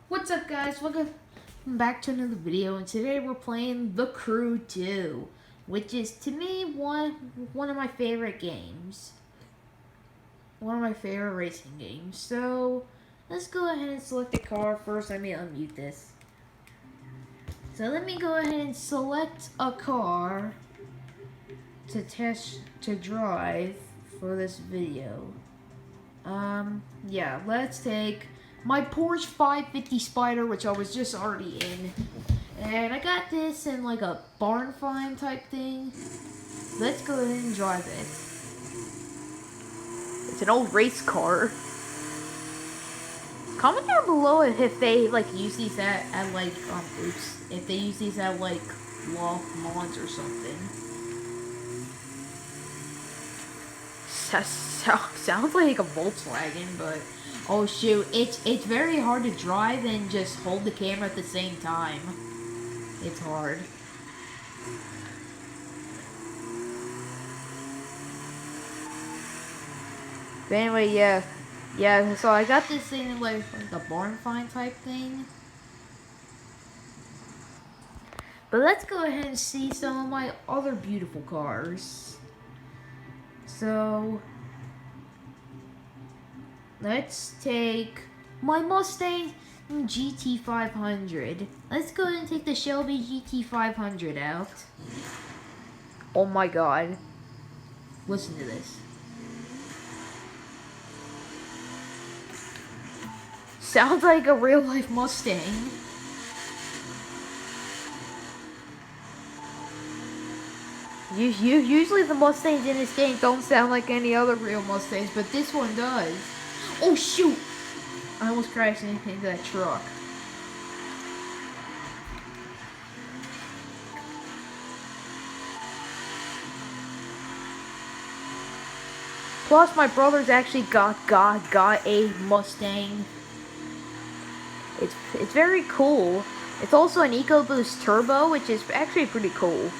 What's up, guys? Welcome back to another video, and today we're playing The Crew 2, which is, to me, one of my favorite games. One of my favorite racing games. So, let's go ahead and select a car. First, let me unmute this. So let me go ahead and select a car to drive for this video. Yeah, let's take my Porsche 550 Spider, which I was just already in. And I got this in like a barn find type thing. Let's go ahead and drive it. It's an old race car. Comment down below if they like use these at like if they use these at like Loft Mons or something. Sounds like a Volkswagen, but oh shoot, it's very hard to drive and just hold the camera at the same time. It's hard. But anyway, yeah. So I got this thing in like a barn find type thing. But let's go ahead and see some of my other beautiful cars. So let's take my Mustang GT500. Let's go ahead and take the Shelby GT500 out. Oh my god. Listen to this. Sounds like a real life Mustang. Usually the Mustangs in this game don't sound like any other real Mustangs, but this one does. Oh shoot! I almost crashed into that truck. Plus, my brother's actually got a Mustang. It's very cool. It's also an EcoBoost Turbo, which is actually pretty cool.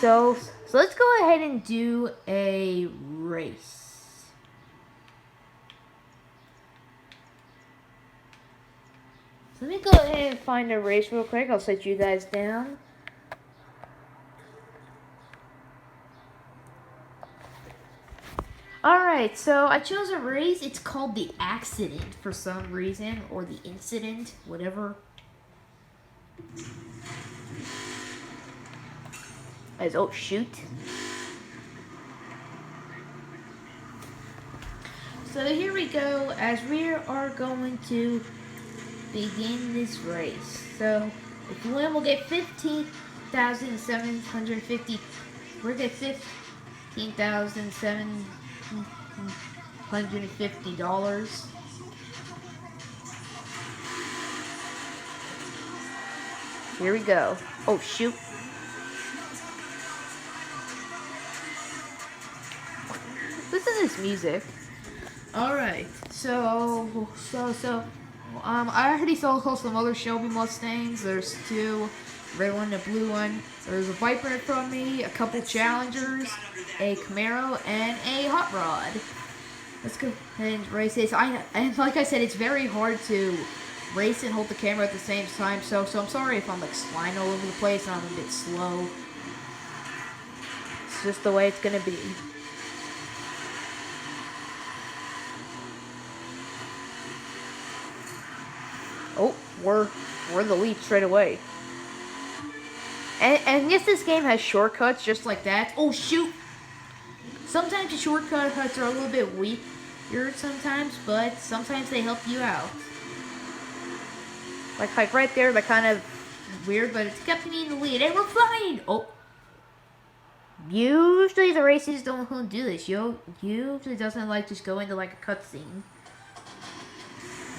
So let's go ahead and do a race. So let me go ahead and find a race real quick. I'll set you guys down. Alright, so I chose a race. It's called the Accident for some reason, or the Incident, whatever. Oh shoot. So here we go, as we are going to begin this race. So if you win, we'll get $15,750. We'll get $15,750. Here we go. Oh shoot. Listen to this music. Alright, so I already saw some other Shelby Mustangs. There's two, red one and a blue one. There's a Viper in front of me, a couple Challengers, a Camaro, and a Hot Rod. Let's go ahead and race this. And like I said, it's very hard to race and hold the camera at the same time. So I'm sorry if I'm like sliding all over the place and I'm a bit slow. It's just the way it's gonna be. Oh, we're in the lead straight away. And yes, this game has shortcuts just like that. Oh shoot! Sometimes the shortcuts are a little bit weird sometimes, but sometimes they help you out. Like right there, they're kind of weird, but it's kept me in the lead, and we're flying! Oh. Usually the races don't do this. Usually doesn't like just go into like a cutscene.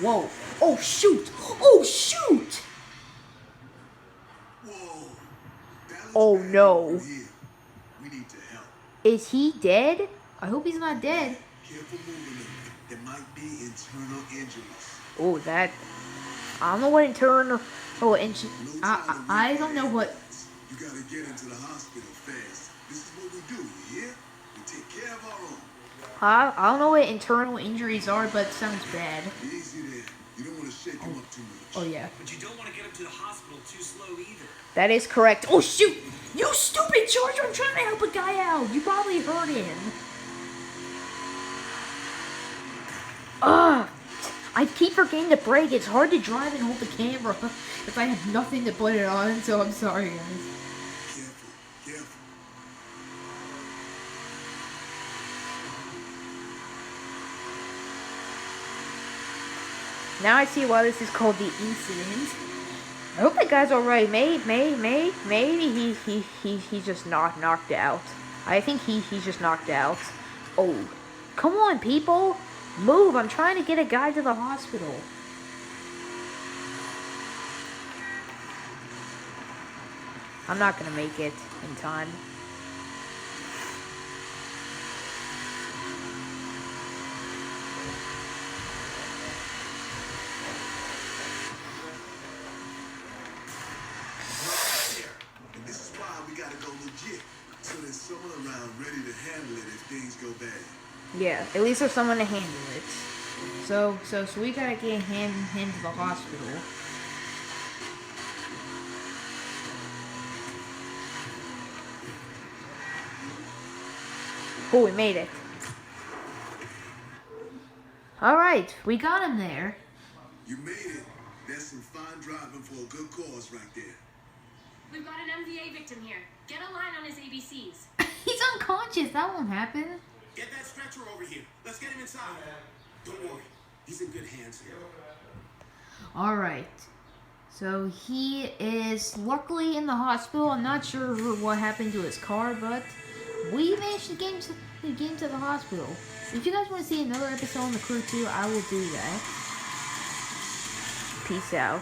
Whoa. Oh, shoot. Oh, shoot. Whoa. Oh, no. We need to help. Is he dead? I hope he's not dead. Careful moving him. There might be internal injuries. Oh, that. I don't know what internal. Oh, I don't know what. You gotta get into the hospital fast. This is what we do, yeah? We take care of our own. I don't know what internal injuries are, but it sounds bad. Easy there. You don't I'm up too much. Oh, yeah. But you don't want to get him to the hospital too slow either. That is correct. Oh, shoot! You stupid Charger! I'm trying to help a guy out. You probably heard him. Ugh! I keep forgetting to brake. It's hard to drive and hold the camera if I have nothing to put it on, so I'm sorry, guys. Careful, careful. Now I see why this is called the incident. I hope that guy's alright. Maybe he's just knocked out. I think he's just knocked out. Oh, come on, people. Move, I'm trying to get a guy to the hospital. I'm not gonna make it in time. And this is why we gotta go legit. So there's someone around ready to handle it if things go bad. Yeah, at least there's someone to handle it. So we gotta get him to the hospital. Oh, we made it. Alright, we got him there. You made it. That's some fine driving for a good cause right there. We've got an MVA victim here. Get a line on his ABCs. He's unconscious, that won't happen. Get that stretcher over here. Let's get him inside. Don't worry. He's in good hands here. Alright. So he is luckily in the hospital. I'm not sure what happened to his car, but we managed to get him to the hospital. If you guys want to see another episode on The Crew 2, I will do that. Peace out.